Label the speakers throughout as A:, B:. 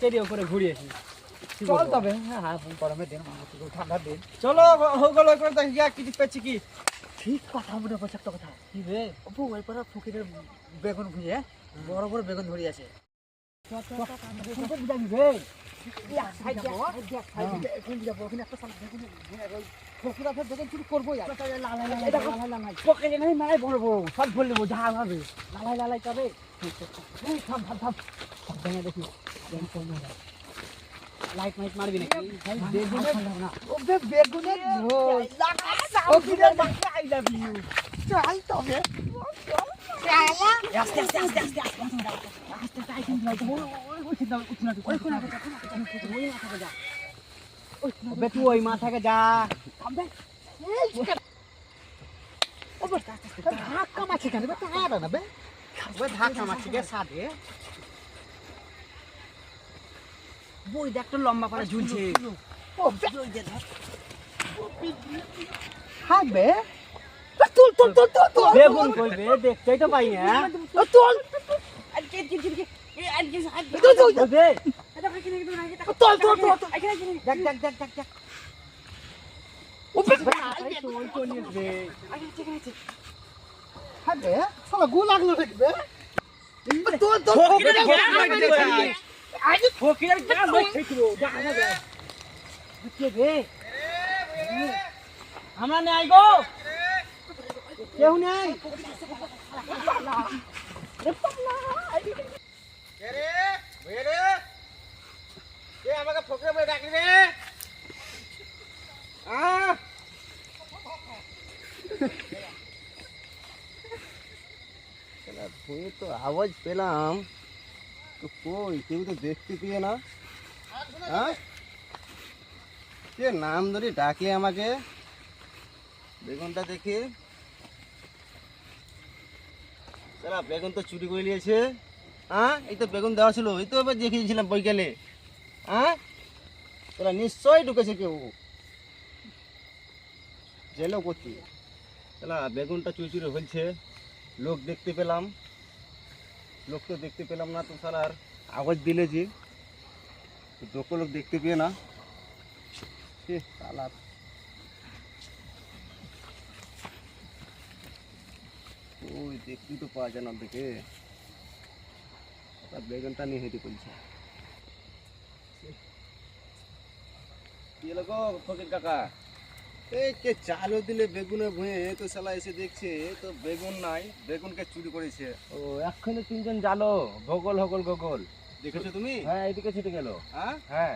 A: চেরিও করে ঘুরে আসি।
B: চল তবে। হ্যাঁ গরমের দিন ঠান্ডার দিন।
A: চলো হোগল ওই করে দেখি কি দিচ্ছি কি।
B: ঠিক কথা মনে পড়ছে একটা কথা।
A: কি রে
B: অপু ওই পাড়া ফকিরের বেগুন ভুঁয়ে বড় বড় বেগুন ধরে আছে।
A: সব বললি বোঝা হবে লালাই লালাই তবে দেখি লাইট মাইট মারবি নাকি আই লাভ ইউ
B: চল তবে
A: আস্তে আস্তে আস্তে আস্তে আস্তে আস্তে তাই কিন্তু লাইট ওই তুই ওই মাথাকে যা
B: ধাক্কা মারছে কেন না বে
A: ধাক্কা মারছি গে সাথে বই দেখ তো লম্বা করে ঝুলছে
B: হ্যাঁ বে তুল তুল তুল তুল তুল
A: বেগুন কইবে দেখতেই তো পাই না
B: তুল
A: দেখ দেখ দেখ দেখ দেখ
B: হ্যাঁ বে শালা গু লাগলো দেখবে তুল তুল
A: আমরা নেই গো কেউ নেই আমাকে ফকরে বলে ডাকলি রে
C: তো আওয়াজ পেলাম তো কই কেউ তো দেখতে পেয়ে না। হ্যাঁ কে নাম ধরে ডাকলে আমাকে বেগুনটা দেখে সারা বেগুন তো চুরি করে নিয়েছে। হ্যাঁ এই তো বেগুন দেওয়া ছিল এই তো এবার দেখিয়েছিলাম বৈকালে। হ্যাঁ তোরা নিশ্চয়ই ঢুকেছে কেউ জেলেও করছি তাহলে বেগুনটা চুরি চুরি হয়েছে লোক দেখতে পেলাম লোক তো দেখতে পেলাম না তো সারার আওয়াজ দিলে যে দুটো লোক দেখতে পেয়ে না সে সালার ওই দেখতে তো পাওয়া যায় না দেখে বেগুনটা নিয়ে হেঁটে পড়ছে কি হলো গো ফকির কাকা এই কে চালও দিলে বেগুনে ভুঁয়ে তো শালা এসে দেখছে তো বেগুন নাই বেগুনকে চুরি করেছে।
A: ও এক্ষুনি তিনজন জালো ভগল হগল গগল
C: দেখেছো তুমি?
A: হ্যাঁ এদিকে ছুটে গেল।
C: হ্যাঁ
A: হ্যাঁ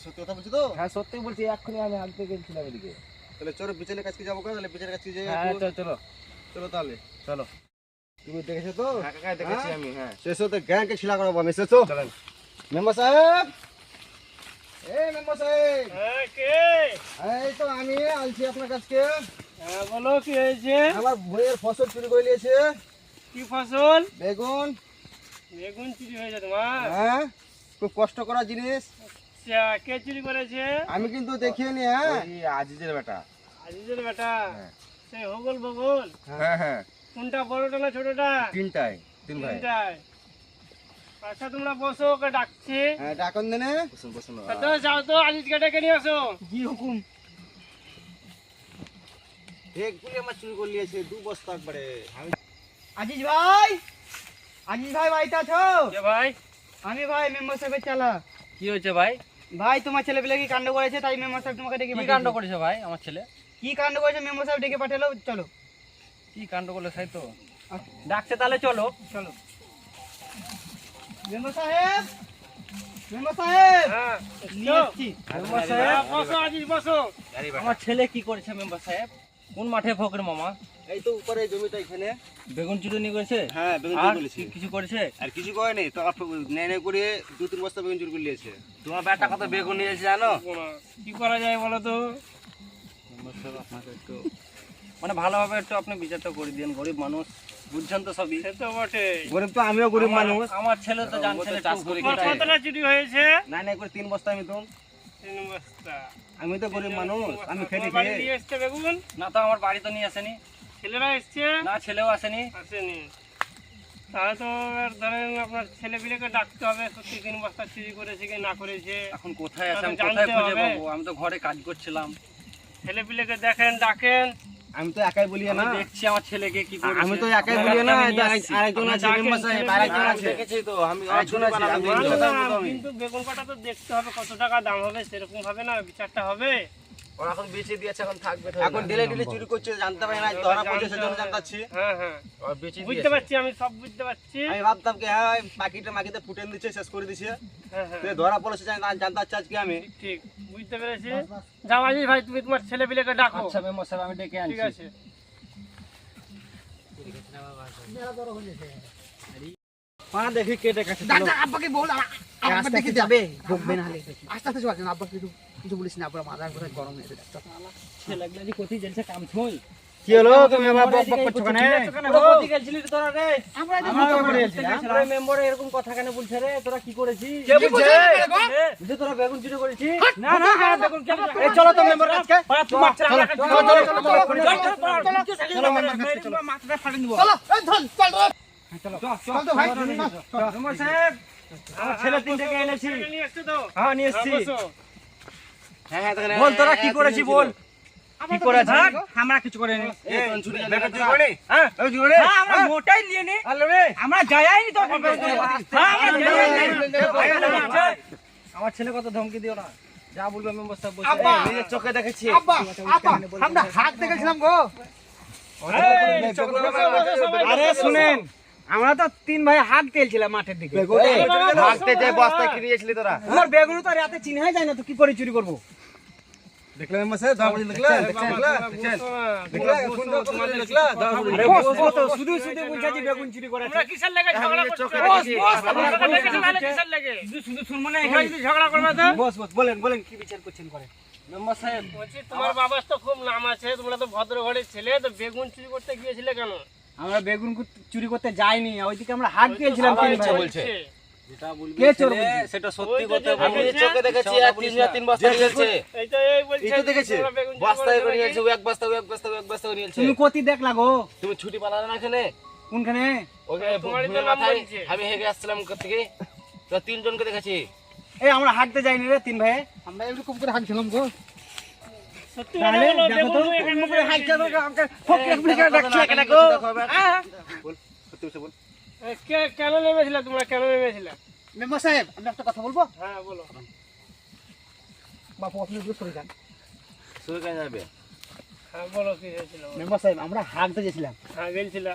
C: সত্যি কথা বলছো তো?
A: হ্যাঁ সত্যি বলছি এক্ষুনি আমি হাঁটতে গেছিলাম এদিকে।
C: তাহলে চলো বিচেলের কাছকে যাবো তাহলে বিচেলের কাছকে যাই।
A: হ্যাঁ চলো চলো
C: চলো তাহলে
A: চলো
C: তুমি দেখেছো তো?
A: হ্যাঁ কাকা দেখেছি আমি। হ্যাঁ
C: শেষ হতে গ্যাংকে ছিলা করাবো আমি শেষ চলেন মেম্বার সাহেব এই মেম্বার সাহেব
A: কে
C: এই তো আমি আলছি আপনার কাছকে।
A: হ্যাঁ বলো কি হয়েছে?
C: আমার বইয়ের ফসল চুরি করে নিয়েছে।
A: কি ফসল?
C: বেগুন।
A: বেগুন চুরি হয়েছে তোমার?
C: হ্যাঁ খুব কষ্ট করা জিনিস।
A: কে চুরি করেছে?
C: আমি কিন্তু দেখিনি। হ্যাঁ
A: আজিজের বেটা। আজিজের বেটা সেই হগল বগল?
C: হ্যাঁ হ্যাঁ
A: কোনটা বড়টা না ছোটটা?
C: তিনটাই তিন ভাই।
A: তিনটাই। আচ্ছা তোমরা বসো ওকে ডাকছি।
C: হ্যাঁ ডাকন দেনে বসুন বসুন
A: তো যাও তো আজিজকে ডেকে নিয়ে আসো।
C: কি হুকুম একগুলি আমার চুরি করে নিয়েছে 2 বস্তা একবারে।
A: আজিজ ভাই বাড়িতে আছো? কে ভাই? আমি ভাই মেম্বার সাহেবের চালা।
D: কি হয়েছে ভাই?
A: ভাই তোমার ছেলে পেলে কি কাণ্ড করেছে তাই মেম্বার সাহেব তোমাকে ডেকে
D: কি কাণ্ড করেছে ভাই আমার ছেলে?
A: কি কাণ্ড করেছে মেম্বার সাহেব ডেকে পাঠালো। চলো
D: কি কাণ্ড করলো তাই তো ডাকছে তাহলে চলো
A: চলো মেম্বার সাহেব মেম্বার সাহেব
D: হ্যাঁ
A: নিয়ে এসেছি।
D: মেম্বার সাহেব
A: বসো আজিজ বসো।
D: আমার ছেলে কি করেছে মেম্বার সাহেব? কোন মাঠে ফকরে মামা?
C: এই তো উপরে জমিটা এখানে
D: বেগুন চুরি নিয়ে করেছে?
C: হ্যাঁ বেগুন
D: আর
C: চুরি করেছে।
D: কিছু করেছে?
C: আর কিছু করে নেই তো নেনে করে 2-3 বস্তা বেগুন চুরি করে নিয়েছে।
D: তোমার বেটা কত বেগুন নিয়েছে জানো?
A: কি করা যায় বলো তো?
D: মেম্বার সাহেব আপনাকে একটু মানে ভালোভাবে একটু আপনি বিচারটা করে দিন, গরিব মানুষ বুঝছেন তো সবই।
A: সে তো বটে।
C: গরিব তো আমিও গরিব মানুষ।
D: আমার ছেলে তো জানছেন চাষ করে
A: কতটা চুরি হয়েছে?
C: নাই করে 3 বস্তা আমি তো
A: 3 বস্তা।
C: আমি তো গরিব মানুষ আমি খেটে
A: তোমার বাড়ি
C: খেয়ে
A: নিয়ে এসছে বেগুন?
D: না তো আমার বাড়ি তো নিয়ে আসেনি,
A: ছেলেরা এসছে?
D: না ছেলেও আসেনি।
A: আসেনি।
D: তাহলে তো এবার ধরেন আপনার ছেলেপিলেকে ডাকতে হবে, সত্যি 3 বস্তা চুরি করেছে কি না করেছে।
E: এখন কোথায় আছে, আমি
D: জানতে
E: কোথায় খুঁজে
D: হবে।
E: পাবো? আমি তো ঘরে কাজ করছিলাম।
D: ছেলেপিলেকে দেখেন, ডাকেন।
C: আমি তো একাই বলি না,
E: আমি দেখছি আমার ছেলেকে কি করেছে।
C: আমি তো একাই বলি না, আরেকজন আছে মেম্বার সাহেব, আরেকজন আছে, দেখেছি তো আমি, আরেকজন আছে, আমি
D: মানলাম,
C: কথা বলবো আমি।
D: কিন্তু বেগুন কাটা তো দেখতে হবে কত টাকা দাম হবে, সেরকম ভাবে না বিচারটা হবে।
C: ওরা এখন বেঁচে দিয়েছে, এখন থাকবে, এখন ডেলে ডেলে চুরি করছে, জানতে পারি না, ধরা পড়ছে সেজন্য জানতাছি।
D: হ্যাঁ হ্যাঁ,
C: ওরা বেঁচে
D: বুঝতে
C: দিয়েছে।
D: পারছি, আমি সব বুঝতে পারছি।
C: আমি ভাবতাম কি হ্যাঁ পাখিটা মাটিতে ফুটেন দিচ্ছে, শেষ করে দিচ্ছে,
D: হ্যাঁ হ্যাঁ,
C: ধরা পড়েছে, জানতে পারছি আজকে আমি।
D: ঠিক বুঝতে পেরেছি। যাও আজিজ ভাই, তুমি তোমার ছেলেপিলেকে ডাকো।
E: আচ্ছা মেম্বার সাহেব, আমি ডেকে
D: ঠিক
E: আনছি।
D: আছে।
E: দেখি কে ডেকেছে।
B: ডাক্তার আব্বাকে বল, আব্বা দেখে যাবে বকবে না হলে। আস্তে আস্তে চল, আব্বাকে কিছু বলিস না, আব্বা মাথা করে গরম হয়ে যাবে।
E: ছেলেগুলা যে কোথায় জেলছে কাম থই।
C: কি হলো, তুমি আবার বক বক করছো কেন?
E: কোথায় গেছিলি তোরা রে?
B: আমরা
E: আমরা মেম্বারে এরকম কথা কেন বলছে রে? তোরা কি করেছিস?
C: কে বলছে?
E: যে তোরা বেগুন চুরি করেছিস?
B: না না বেগুন কেন?
C: এই চলো তো মেম্বার কাছে।
E: তোমার ছেলে
B: মাথাটা ফাটিয়ে দেব। চলো এই ধর, চল রে। চল তো ভাই।
E: মেম্বার সাহেব, আমার ছেলে 3টাকে এনেছি।
D: নিয়ে এসছো তো?
E: হ্যাঁ নিয়ে এসেছি।
D: বসো।
C: হ্যাঁ হ্যাঁ, দেখেন,
E: বল তোরা কি করেছিস বল।
B: কি করেছে?
E: আমরা কিছু করিনি।
C: এই কোন চুরি বেগুন চুরি করে?
E: হ্যাঁ
C: এই চুরি করে?
E: আমরা মোটাই নিয়ে নি।
C: আলো রে,
E: আমরা যাইনি তো। আমার ছেলে কত ধমকি দিও না, যা বলবে মেম্বার সাহেব বলছে।
B: আব্বা,
C: নিজের চোখে দেখেছি।
B: আব্বা, আব্বা, আমরা হাত দেখেছিলাম গো।
E: আরে শুনেন, আমরা তো 3 ভাই হাত খেলছিলাম মাঠের দিকে।
C: ভাগতে যে বস্তা কিনে নিয়েছিলি তোরা,
E: আমার বেগুন তো রাতে চিনহাই যায় না, তো কি করে চুরি করবো?
C: দেখলে মেম্বার সাহেব, ধরা পড়ে দেখলে, দেখলে সুন্দর করে দেখলে, ধরা পড়ে
E: আরে বস বস তো শুধু শুধু বলছে যে বেগুন চুরি করেছে।
D: তোমরা কিসের লেগে ঝগড়া করছো?
C: চোখে
D: বস,
C: দেখেছি।
D: বস, তোমরা লেগেছো নাহলে কিসের লেগে?
E: শুধু শুনবো না
D: তোমরা যদি ঝগড়া করবে তো?
E: বস বস বলেন বলেন কি বিচার করছেন করেন। মেম্বার সাহেব,
D: বলছি, তোমার বাবার তো খুব নাম আছে, তোমরা তো ভদ্র ঘরের ছেলে, তো বেগুন চুরি করতে গিয়েছিলে কেন?
E: আমরা বেগুন চুরি করতে যাইনি, ওইদিকে আমরা হাট খেলছিলাম।
C: আবার
E: 3 ভাই
C: বলছে।
E: যেটা বলবি কে চোর বলছে?
C: সেটা
D: সত্যি কথা বলছে।
C: আমি নিজের চোখে দেখেছি, আর 3 বস্তা নিয়েছে।
D: এই তো এই বলছে,
C: এই তো দেখেছি,
D: তোমরা বেগুন চুরি
C: বস্তায়
D: করেছো
C: করে নিয়েছে,
D: নাকি?
C: ও এক বস্তা, ও এক বস্তা, ও এক বস্তা করে নিয়েছে।
E: তুমি কতি দেখলা গো?
C: তুমি ছুটি পালালে না এখানে,
E: কোনখানে?
C: ওকে
D: তোমারই তো
C: ভুঁড়ির
D: নাম
C: মাথায়
D: বলছে।
C: আমি হেগে আসছিলাম কোথা থেকে, তো 3 জনকে দেখেছি।
E: এই আমরা হাঁটতে যাইনি রে 3 ভাই।
B: আমরা এরকম করে হাঁটছিলাম গো।
D: সত্যি
E: তাহলে
D: কথা বলো,
E: দেখো তো
D: বেগুন এখানে
E: মুখে হাইটা
D: নিয়েছি।
E: তো আমাকে ফকির ফকির ডাকছে কেন গো?
C: বল, সত্যি কথা বল।
D: কেন নেমেছিলে তোমরা, কেন নেমেছিলে?
B: মেম্বার সাহেব, আমি একটা কথা বলবো।
D: হ্যাঁ বলো।
B: বাপু আপনি একটু সরে যান।
C: শুরু কেন যাবে?
D: হ্যাঁ বলো, কি হয়েছিল?
B: মেম্বার সাহেব, আমরা হাঁটতে গেছিলাম।
D: হ্যাঁ গেছিলা।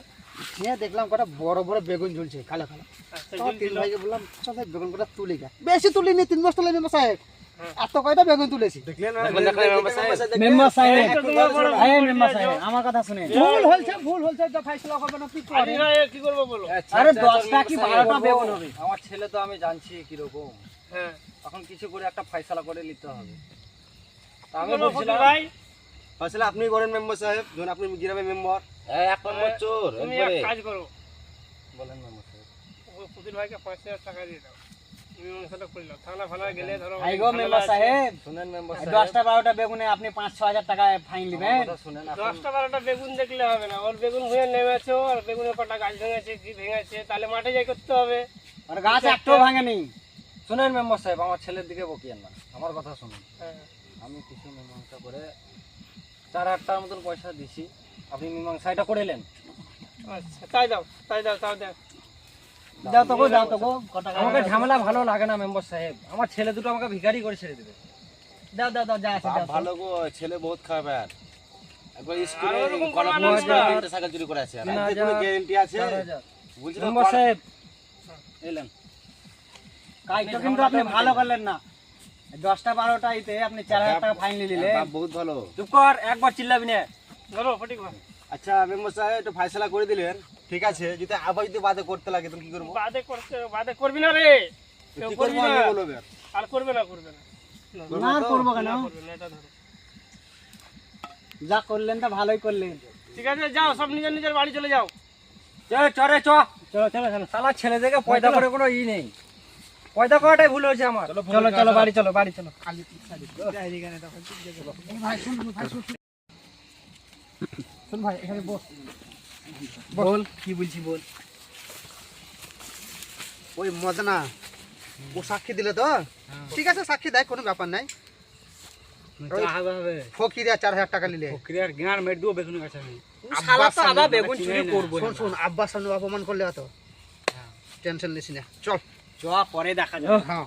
B: হ্যাঁ দেখলাম কটা বড় বড় বেগুন ঝুলছে কালো কালো।
D: আচ্ছা,
B: তো 3
D: গেছিল।
B: ভাইকে বললাম চল এই বেগুন কটা তুলি গা। বেশি তুলিনি, 3 বস্তা তুলি মেম্বার সাহেব।
D: হ্যাঁ।
B: এত কয়টা বেগুন তুলেছি।
C: দেখলেন মেম্বার সাহেব?
E: মেম্বার সাহেব,
D: এই তো তোমার বড় ভুল
E: এই মেম্বার
D: হয়েছে।
E: সাহেব আমার কথা শুনেন।
B: ভুল হয়েছে তো ফয়সালা হবে না, কি করে?
D: আরে ভাই, কি করবো বলো?
E: আরে 10টা কি 12টা বেগুন হবে। আমার ছেলে তো আমি জানছি কি রকম,
D: হ্যাঁ,
E: এখন কিছু করে একটা ফয়সালা করে নিতে হবে। তা
D: কি
E: আমি
D: করবো
E: বলছিলাম
D: ফকির ভাই?
C: আসলে আপনি করেন মেম্বার সাহেব, যখন আপনি গ্রামের মেম্বার, এক নম্বর চোর
D: তুমি এক
C: একবারে।
D: কাজ করো,
E: বলেন মেম্বার সাহেব।
D: ওই ফকির ভাইকে 5000 টাকা দিয়ে দাও, তুমি অনুসারে করে নাও। থানা ফানা গেলে ধরো
E: ভাই গো
D: অনেক
E: মেম্বার
D: ঝামেলা আছে।
E: সাহেব,
C: শুনেন মেম্বার সাহেব,
E: 10টা 12টা বেগুনে আপনি 5-6 হাজার টাকা ফাইন দিবেন।
C: কথা শুনেন।
D: 10টা 12টা বেগুন দেখলে হবে না, ওর বেগুন ভুঁয়ে নেমেছে, আর বেগুনের পাটা গাছ ভেঙেছে, কি ভেঙেছে, তাহলে মাঠে যাই করতে হবে।
E: আর গাছ একটাও ভাঙেনি। শুনেন মেম্বার সাহেব, আমার ছেলের দিকে বকিয়েন না, আমার কথা শুনুন।
D: হ্যাঁ,
E: আমি কিছু মীমাংসা করে 4-8টার মতন পয়সা দিছি, আপনি মীমাংসা এটা করেলেন।
D: আচ্ছা তাই দাও, তাই দাও, তাও দাও।
E: দাও তো গো, দাও তো গো। আমাকে ঝামেলা ভালো লাগে না মেম্বার সাহেব, আমার ছেলে দুটো আমাকে ভিখারি করে ছেড়ে দেবে। দাও দাও দাও, যা আছে
C: বাপ
E: দাও।
C: ভালো গো, ছেলে বহুত খারাপ। আর একবার স্কুলে
D: আর ওরকম
C: কলেজ
D: কোনো
C: স্কুলে
E: আলাদা-
C: মোটরসাইকেল চুরি করে আছে, আর
E: 3000
C: এতে কোনো গ্যারান্টি আছে?
E: 4000
C: বলছি তো
E: মেম্বার সাহেব এলেন, কাজটা কিন্তু আপনি ভালো করলেন না। 10টা 12টা ইতে আপনি 4000 টাকা ফাইন নিলে।
C: বাপ বহুত ভালো।
E: চুপ কর, একবার চিল্লাবি না।
D: ধরো ফটিক ভাই,
C: আচ্ছা মেম্বার সাহেব, একটু ফয়সালা করে দিলেন, ঠিক আছে। যদি আবার যদি বাদে করতে লাগে তখন কি করবো?
D: বাদে করবি না রে, কেউ
C: কি
D: করবি
C: করবো
D: না,
C: আমি বলবো?
D: আর করবে না, করবে না,
E: না করবো কেন?
D: না করবে না, এটা ধরো।
E: যা করলেন তা ভালোই করলেন।
D: ঠিক আছে, যাও সব নিজের নিজের বাড়ি চলে যাও।
E: চলে চলে চ চলো চলো চলো, শালা ছেলে দেখে পয়দা করে কোনো ই নেই, পয়দা করাটাই ভুল হয়েছে আমার। চলো চলো বাড়ি চলো, বাড়ি চলো।
B: ভাই শুন, ভাই শুন। শোন ভাই, এখানে বস।
E: বল কি বলছি বল।
B: ওই মদনা ও সাক্ষী দিলে তো ঠিক আছে সাক্ষী দেয় কোনো ব্যাপার নাই ওই ফকিরা 4000 টাকা নিলে
E: শালা তো আবার বেগুন
B: আব্বাস
E: চুরি করবো
B: শোন শোন আব্বাস সামনে অপমান করলে তো টেনশন নিস না চল
E: চ পরে দেখা যাবে
B: হ্যাঁ